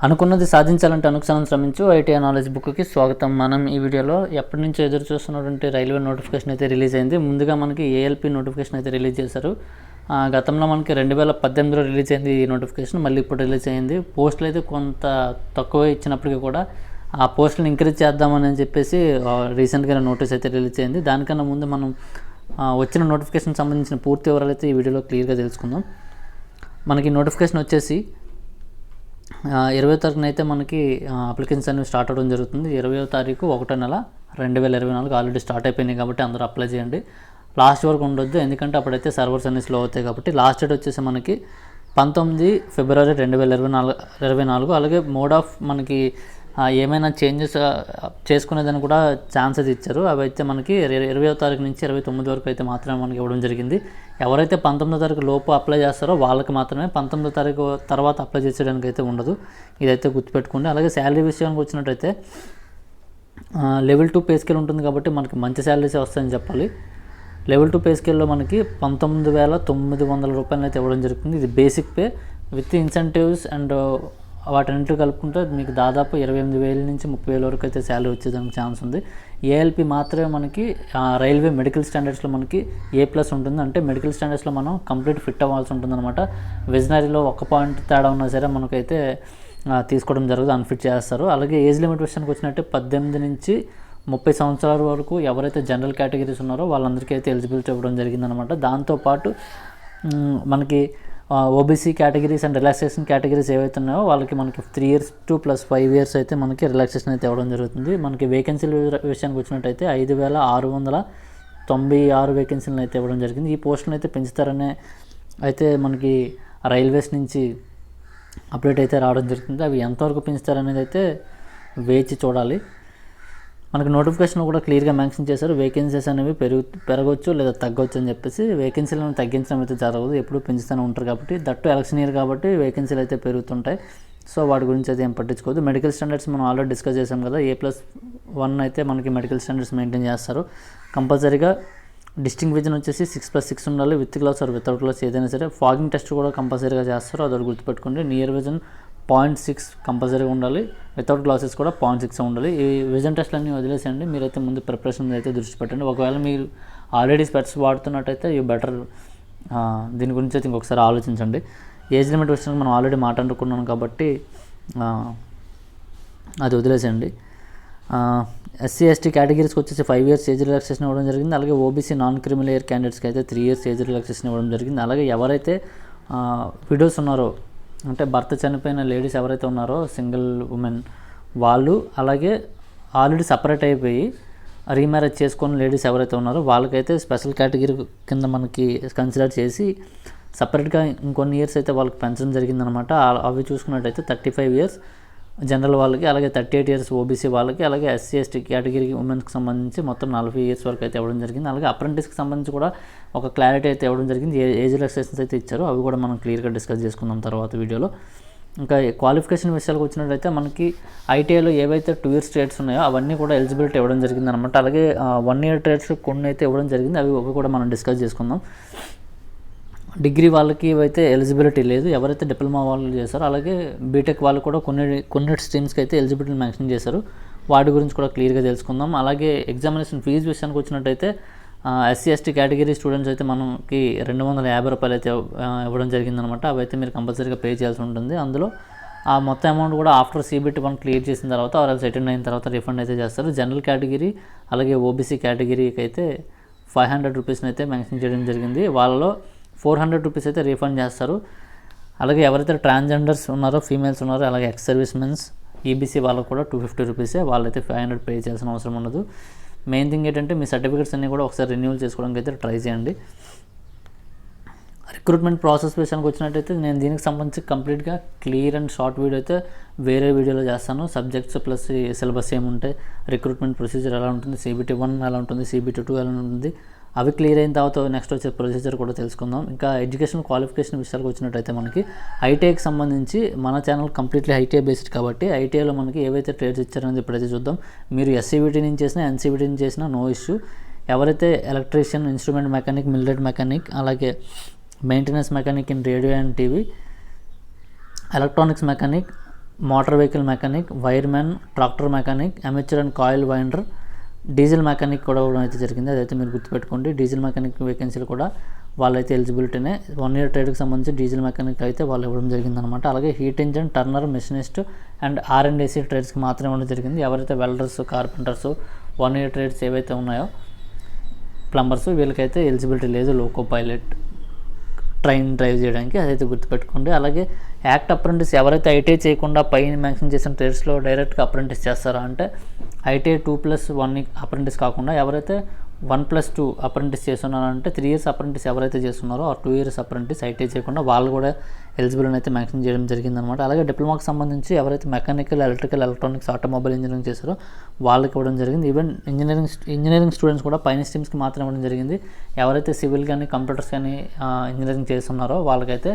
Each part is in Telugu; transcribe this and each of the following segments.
అనుకున్నది సాధించాలంటే అనుక్షణం శ్రమించు ఐటీఐ నాలెడ్జ్ బుక్కి స్వాగతం. మనం ఈ వీడియోలో ఎప్పటి నుంచో ఎదురు చూస్తున్నటువంటి రైల్వే నోటిఫికేషన్ అయితే రిలీజ్ అయింది. ముందుగా మనకి ఏఎల్పి నోటిఫికేషన్ అయితే రిలీజ్ చేశారు. గతంలో మనకి 2018లో రిలీజ్ అయింది ఈ నోటిఫికేషన్, మళ్ళీ ఇప్పుడు రిలీజ్ అయింది. పోస్టులు అయితే కొంత తక్కువ ఇచ్చినప్పటికీ కూడా ఆ పోస్టులను ఇంక్రీజ్ చేద్దామని చెప్పేసి రీసెంట్గా నోటీస్ అయితే రిలీజ్ అయింది. దానికన్నా ముందు మనం వచ్చిన నోటిఫికేషన్ సంబంధించిన పూర్తి వివరాలు అయితే ఈ వీడియోలో క్లియర్గా తెలుసుకుందాం. మనకి నోటిఫికేషన్ వచ్చేసి 20వ తారీఖున అయితే మనకి అప్లికేషన్స్ అనేవి స్టార్ట్ అవ్వడం జరుగుతుంది. 20వ తారీఖు 1వ నెల 2024 ఆల్రెడీ స్టార్ట్ అయిపోయినాయి కాబట్టి అందరూ అప్లై చేయండి. లాస్ట్ వరకు ఉండొద్దు, ఎందుకంటే అప్పుడైతే సర్వర్స్ అన్ని స్లో అవుతాయి కాబట్టి. లాస్ట్ డేట్ వచ్చేసి మనకి 19 ఫిబ్రవరి 2024. అలాగే మోడ్ ఆఫ్ మనకి ఏమైనా చేంజెస్ చేసుకునేదాన్ని కూడా ఛాన్స్ అయితే ఇచ్చారు. అవి అయితే మనకి 20వ తారీఖు నుంచి 29 వరకు అయితే మాత్రమే మనకి ఇవ్వడం జరిగింది. ఎవరైతే 19వ తారీఖు లోపు అప్లై చేస్తారో వాళ్ళకి మాత్రమే, 19వ తారీఖు తర్వాత అప్లై చేసేయడానికి అయితే ఉండదు. ఇదైతే గుర్తుపెట్టుకోండి. అలాగే శాలరీ విషయానికి వచ్చినట్టయితే లెవెల్ 2 పే స్కేల్ ఉంటుంది కాబట్టి మనకి మంచి శాలరీసే వస్తాయని చెప్పాలి. లెవెల్ 2 పే స్కేల్లో మనకి 19,900 రూపాయలు అయితే ఇవ్వడం జరుగుతుంది. ఇది basic pay with incentives and వాటన్నింటిలో కలుపుకుంటే మీకు దాదాపు 28,000 నుంచి 30,000 వరకు అయితే శాలరీ వచ్చేదానికి ఛాన్స్ ఉంది. ఏఎల్పి మాత్రమే మనకి రైల్వే మెడికల్ స్టాండర్డ్స్లో మనకి A+ ఉంటుంది. అంటే మెడికల్ స్టాండర్డ్స్లో మనం కంప్లీట్ ఫిట్ అవ్వాల్సి ఉంటుంది అనమాట. విజనరీలో 1 పాయింట్ తేడా ఉన్నా సరే మనకైతే తీసుకోవడం జరుగుతుంది, అన్ఫిట్ చేస్తారు. అలాగే ఏజ్ లిమిట్ విషయానికి వచ్చినట్టే 18 నుంచి 30 సంవత్సరాల వరకు ఎవరైతే జనరల్ కేటగిరీస్ ఉన్నారో వాళ్ళందరికీ అయితే ఎలిజిబిలిటీ ఇవ్వడం జరిగిందనమాట. దాంతోపాటు మనకి OBC categories and relaxation categories ఏవైతే ఉన్నాయో వాళ్ళకి మనకి 3 years to + 5 years అయితే మనకి రిలాక్సేషన్ అయితే ఇవ్వడం జరుగుతుంది. మనకి వేకెన్సీల విషయానికి వచ్చినట్టయితే 5,696 వేకెన్సీలను అయితే ఇవ్వడం జరిగింది. ఈ పోస్టులను అయితే పెంచుతారనే అయితే మనకి రైల్వేస్ నుంచి అప్డేట్ అయితే రావడం జరుగుతుంది. అవి ఎంతవరకు పెంచుతారనేది అయితే వేచి చూడాలి. మనకి నోటిఫికేషన్ కూడా క్లియర్గా మెన్షన్ చేశారు, వేకెన్సీస్ అనేవి పెరగవచ్చు లేదా తగ్గవచ్చు అని చెప్పేసి. వేకెన్సీలను తగ్గించడం అయితే జరగదు, ఎప్పుడు పెంచుతూనే ఉంటారు కాబట్టి. దట్టు ఎలక్షన్ ఇయర్ కాబట్టి వేకెన్సీలు అయితే పెరుగుతుంటాయి. సో వాటి గురించి అయితే ఏం పట్టించుకోవద్దు. మెడికల్ స్టాండర్డ్స్ మనం ఆల్రెడీ డిస్కస్ చేసాం కదా, A+1 అయితే మనకి మెడికల్ స్టాండర్డ్స్ మెయింటైన్ చేస్తారు. కంపల్సరీగా డిస్టింగ్ విజన్ వచ్చేసి 6+6 ఉండాలి, with glass are without glass ఏదైనా సరే. ఫాగింగ్ టెస్ట్ కూడా కంపల్సరీగా చేస్తారు, అదొకటి గుర్తుపెట్టుకోండి. నియర్ విజన్ 0.6 కంపల్సరీగా ఉండాలి, వితౌట్ గ్లాసెస్ కూడా 0.6 ఉండాలి. ఈ విజన్ టెస్ట్లు అన్నీ వదిలేసేయండి, మీరైతే ముందు ప్రిపరేషన్ అయితే దృష్టి పెట్టండి. ఒకవేళ మీరు ఆల్రెడీ స్పెట్స్ వాడుతున్నట్టయితే యూ బెటర్ దీని గురించి అయితే ఇంకొకసారి ఆలోచించండి. ఏజ్ లిమిట్ విషయానికి మనం ఆల్రెడీ మాట్లాడుకున్నాం కాబట్టి అది వదిలేసేయండి. SC/ST కేటగిరీస్కి వచ్చేసి 5 years ఏజ్ రిలాక్సేషన్ ఇవ్వడం జరిగింది. అలాగే ఓబీసీ నాన్ క్రిమినల్ ఇయర్ క్యాండిడేట్స్కి అయితే 3 years ఏజ్ రిలాక్సేషన్ ఇవ్వడం జరిగింది. అలాగే ఎవరైతే విడోస్ ఉన్నారో అంటే భర్త చనిపోయిన లేడీస్ ఎవరైతే ఉన్నారో సింగిల్ ఉమెన్ వాళ్ళు, అలాగే ఆల్రెడీ సపరేట్ అయిపోయి రీమ్యారేజ్ చేసుకున్న లేడీస్ ఎవరైతే ఉన్నారో వాళ్ళకైతే స్పెషల్ కేటగిరీ కింద మనకి కన్సిడర్ చేసి సపరేట్గా ఇంకొన్ని ఇయర్స్ అయితే వాళ్ళకి పెంచడం జరిగిందనమాట. అవి చూసుకున్నట్టయితే 35 years జనరల్ వాళ్ళకి, అలాగే 38 years ఓబీసీ వాళ్ళకి, అలాగే SC/ST కేటగిరీ ఉమెన్స్కి సంబంధించి మొత్తం 40 years వరకు అయితే ఇవ్వడం జరిగింది. అలాగే అప్రెంటిస్కి సంబంధించి కూడా ఒక క్లారిటీ అయితే ఇవ్వడం జరిగింది, ఏజ్ రిలాక్సేషన్స్ అయితే ఇచ్చారు. అవి కూడా మనం క్లియర్గా డిస్కస్ చేసుకుందాం తర్వాత వీడియోలో. ఇంకా క్వాలిఫికేషన్ విషయాలకు వచ్చినట్టయితే మనకి ఐటీఐలో ఏవైతే 2 years ట్రేడ్స్ ఉన్నాయో అవన్నీ కూడా ఎలిజిబిలిటీ ఇవ్వడం జరిగింది అనమాట. అలాగే 1 year ట్రేడ్స్ కొన్ని అయితే ఇవ్వడం జరిగింది, అవి కూడా మనం డిస్కస్ చేసుకుందాం. డిగ్రీ వాళ్ళకి అయితే ఎలిజిబిలిటీ లేదు, ఎవరైతే డిప్లొమా వాళ్ళు చేశారో. అలాగే బీటెక్ వాళ్ళు కూడా కొన్ని స్ట్రీమ్స్కి అయితే ఎలిజిబిలిటీ మెన్షన్ చేశారు, వాటి గురించి కూడా క్లియర్గా తెలుసుకుందాం. అలాగే ఎగ్జామినేషన్ ఫీజు విషయానికి వచ్చినట్టయితే SC/ST కేటగిరీ స్టూడెంట్స్ అయితే మనకి 250 రూపాయలు అయితే ఇవ్వడం జరిగిందనమాట. అవి అయితే మీరు కంపల్సరీగా పే చేయాల్సి ఉంటుంది. అందులో ఆ మొత్తం అమౌంట్ కూడా ఆఫ్టర్ CBT 1 క్లియర్ చేసిన తర్వాత ఆర్ఎల్స్ అటెండ్ అయిన తర్వాత రిఫండ్ అయితే చేస్తారు. జనరల్ కేటగిరీ అలాగే ఓబీసీ కేటగిరీకి అయితే 500 రూపీస్ని అయితే మెన్షన్ చేయడం జరిగింది. వాళ్ళలో 400 రూపీస్ అయితే రీఫండ్ చేస్తారు. అలాగే ఎవరైతే ట్రాన్స్జెండర్స్ ఉన్నారో, ఫీమేల్స్ ఉన్నారో, అలాగే ఎక్స్ సర్వీస్ మెన్స్ ఈబీసీ వాళ్ళకు కూడా 250 రూపీసే, వాళ్ళైతే 500 పే చేయాల్సిన అవసరం ఉండదు. మెయిన్ థింగ్ ఏంటంటే మీ సర్టిఫికేట్స్ అన్నీ కూడా ఒకసారి రెన్యూవల్ చేసుకోవడానికి అయితే ట్రై చేయండి. రిక్రూట్మెంట్ ప్రాసెస్ విషయానికి వచ్చినట్టయితే నేను దీనికి సంబంధించి కంప్లీట్గా క్లియర్ అండ్ షార్ట్ వీడియో అయితే వేరే వీడియోలో చేస్తాను. సబ్జెక్ట్స్ ప్లస్ సిలబస్ ఏముంటాయి, రిక్రూట్మెంట్ ప్రొసీజర్ ఎలా ఉంటుంది, CBT 1 ఎలా ఉంటుంది, CBT 2 ఎలా ఉంటుంది, అవి క్లియర్ అయిన తర్వాత నెక్స్ట్ వచ్చే ప్రొసీజర్ కూడా తెలుసుకుందాం. ఇంకా ఎడ్యుకేషన్ క్వాలిఫికేషన్ విషయాలకు వచ్చినట్టయితే మనకి ఐటీఐకి సంబంధించి మన ఛానల్ కంప్లీట్లీ ఐటీఐ బేస్డ్ కాబట్టి ఐటీఐలో మనకి ఏవైతే ట్రేడ్స్ ఇచ్చారనేది ఇప్పుడైతే చూద్దాం. మీరు SCVT నుంచి చేసినా NCVT నుంచి చేసినా నో ఇష్యూ. ఎవరైతే electrician, instrument mechanic, military mechanic, అలాగే maintenance mechanic in radio and TV, electronics mechanic, motor vehicle mechanic, wiremen, tractor mechanic, armature and coil winder, diesel mechanic కూడా ఇవ్వడం అయితే జరిగింది. అదైతే మీరు గుర్తుపెట్టుకోండి. డీజిల్ మెకానిక్ వేకెన్సీలు కూడా వాళ్ళైతే ఎలిజిబిలిటీనే. 1 year ట్రేడ్కి సంబంధించి డీజిల్ మెకానిక్ అయితే వాళ్ళు ఇవ్వడం జరిగిందనమాట. అలాగే heat engine, Turner, machinist and R&AC ట్రేడ్స్కి మాత్రమే ఇవ్వడం జరిగింది. ఎవరైతే వెల్డర్స్, కార్పెంటర్స్, 1 year ట్రేడ్స్ ఏవైతే ఉన్నాయో ప్లంబర్స్, వీళ్ళకైతే ఎలిజిబిలిటీ లేదు లోకో పైలట్ ట్రైన్ డ్రైవ్ చేయడానికి. అదైతే గుర్తుపెట్టుకోండి. అలాగే యాక్ట్ అప్రెంటిస్ ఎవరైతే ఐటీఐ చేయకుండా పైన మెన్షన్ చేసిన ట్రేడ్స్లో డైరెక్ట్గా అప్రెంటిస్ చేస్తారా అంటే ఐటీఐ 2+1 అప్రెంటిస్ కాకుండా ఎవరైతే 1+2 అప్రెంటిస్ చేస్తున్నారంటే 3 years అప్రెంటిస్ ఎవరైతే చేస్తున్నారో ఆ 2 years అప్రెంటిస్ ఐటీఐ చేయకుండా వాళ్ళు కూడా ఎలిజిబుల్ అయితే మెన్షన్ చేయడం జరిగిందనమాట. అలాగే డిప్లొమాకి సంబంధించి ఎవరైతే mechanical, electrical, electronics, automobile engineering చేశారో వాళ్ళకి ఇవ్వడం జరిగింది. ఈవెన్ ఇంజనీరింగ్ స్టూడెంట్స్ కూడా పైన స్ట్రీమ్స్కి మాత్రం ఇవ్వడం జరిగింది. ఎవరైతే సివిల్ కానీ కంప్యూటర్స్ కానీ ఇంజనీరింగ్ చేస్తున్నారో వాళ్ళకైతే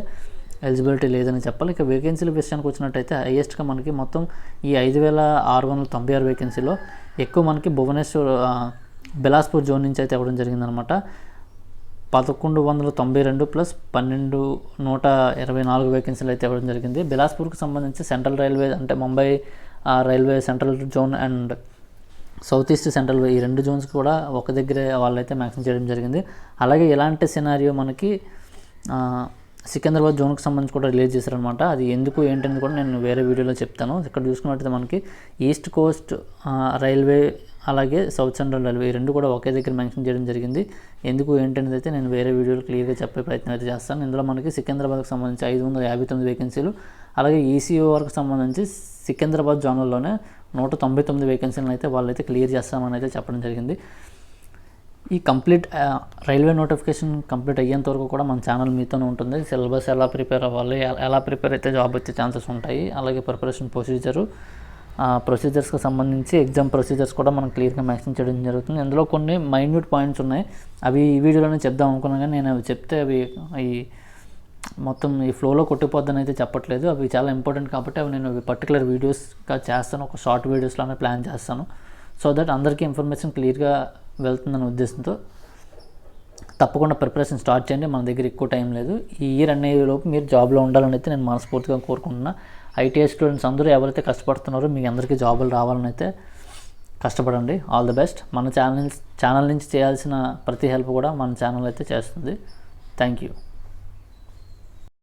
ఎలిజిబిలిటీ లేదని చెప్పాలి. ఇక వేకెన్సీల విషయానికి వచ్చినట్టయితే హైయెస్ట్గా మనకి మొత్తం ఈ 5,696 వేకెన్సీలో ఎక్కువ మనకి భువనేశ్వర్, బిలాస్పూర్ జోన్ నుంచి అయితే ఇవ్వడం జరిగిందనమాట. 1,192 ప్లస్ 1,224 వేకెన్సీలు అయితే ఇవ్వడం జరిగింది. బిలాస్పూర్కి సంబంధించి సెంట్రల్ రైల్వే అంటే Mumbai railway central zone and south east central ఈ 2 జోన్స్ కూడా ఒక దగ్గరే వాళ్ళైతే మ్యాక్సిమం చేయడం జరిగింది. అలాగే ఇలాంటి సినారియో మనకి సికింద్రాబాద్ జోన్కి సంబంధించి కూడా రిలీజ్ చేశారనమాట. అది ఎందుకు ఏంటని కూడా నేను వేరే వీడియోలో చెప్తాను. ఇక్కడ చూసుకున్నట్టయితే మనకి ఈస్ట్ కోస్ట్ రైల్వే అలాగే సౌత్ సెంట్రల్ రైల్వే ఈ 2 కూడా ఒకే దగ్గర మెన్షన్ చేయడం జరిగింది. ఎందుకు ఏంటనేది అయితే నేను వేరే వీడియోలో క్లియర్గా చెప్పే ప్రయత్నం అయితే చేస్తాను. ఇందులో మనకి సికింద్రాబాద్కి సంబంధించి 559 వేకెన్సీలు, అలాగే ఈసీఓ వరకు సంబంధించి సికింద్రాబాద్ జోన్లోనే 199 వేకెన్సీలను అయితే వాళ్ళైతే క్లియర్ చేస్తామని అయితే చెప్పడం జరిగింది. ఈ కంప్లీట్ రైల్వే నోటిఫికేషన్ కంప్లీట్ అయ్యేంత వరకు కూడా మన ఛానల్ మీతోనే ఉంటుంది. సిలబస్ ఎలా ప్రిపేర్ అవ్వాలి, ఎలా ప్రిపేర్ అయితే జాబ్ వచ్చే ఛాన్సెస్ ఉంటాయి, అలాగే ప్రిపరేషన్ ప్రొసీజర్స్కి సంబంధించి ఎగ్జామ్ ప్రొసీజర్స్ కూడా మనం క్లియర్గా మెన్షన్ చేయడం జరుగుతుంది. ఇందులో కొన్ని మైన్యూట్ పాయింట్స్ ఉన్నాయి. అవి ఈ వీడియోలోనే చెప్దాం అనుకున్నాను, కానీ నేను అవి చెప్తే అవి మొత్తం ఈ ఫ్లోలో కొట్టిపోద్దని అయితే చెప్పట్లేదు. అవి చాలా ఇంపార్టెంట్ కాబట్టి అవి నేను పర్టికులర్ వీడియోస్గా చేస్తాను, ఒక షార్ట్ వీడియోస్లోనే ప్లాన్ చేస్తాను. సో దట్ అందరికీ ఇన్ఫర్మేషన్ క్లియర్గా వెళ్తుందనే ఉద్దేశంతో తప్పకుండా ప్రిపరేషన్ స్టార్ట్ చేయండి. మన దగ్గర ఎక్కువ టైం లేదు. ఈ ఇయర్ లోపు మీరు జాబ్లో ఉండాలని అయితే నేను మనస్ఫూర్తిగా కోరుకుంటున్నా. ఐటీఐ స్టూడెంట్స్ అందరూ ఎవరైతే కష్టపడుతున్నారో మీకు అందరికీ జాబులు రావాలని అయితే కష్టపడండి. All the best. మన ఛానల్ నుంచి చేయాల్సిన ప్రతి హెల్ప్ కూడా మన ఛానల్ అయితే చేస్తుంది. Thank you.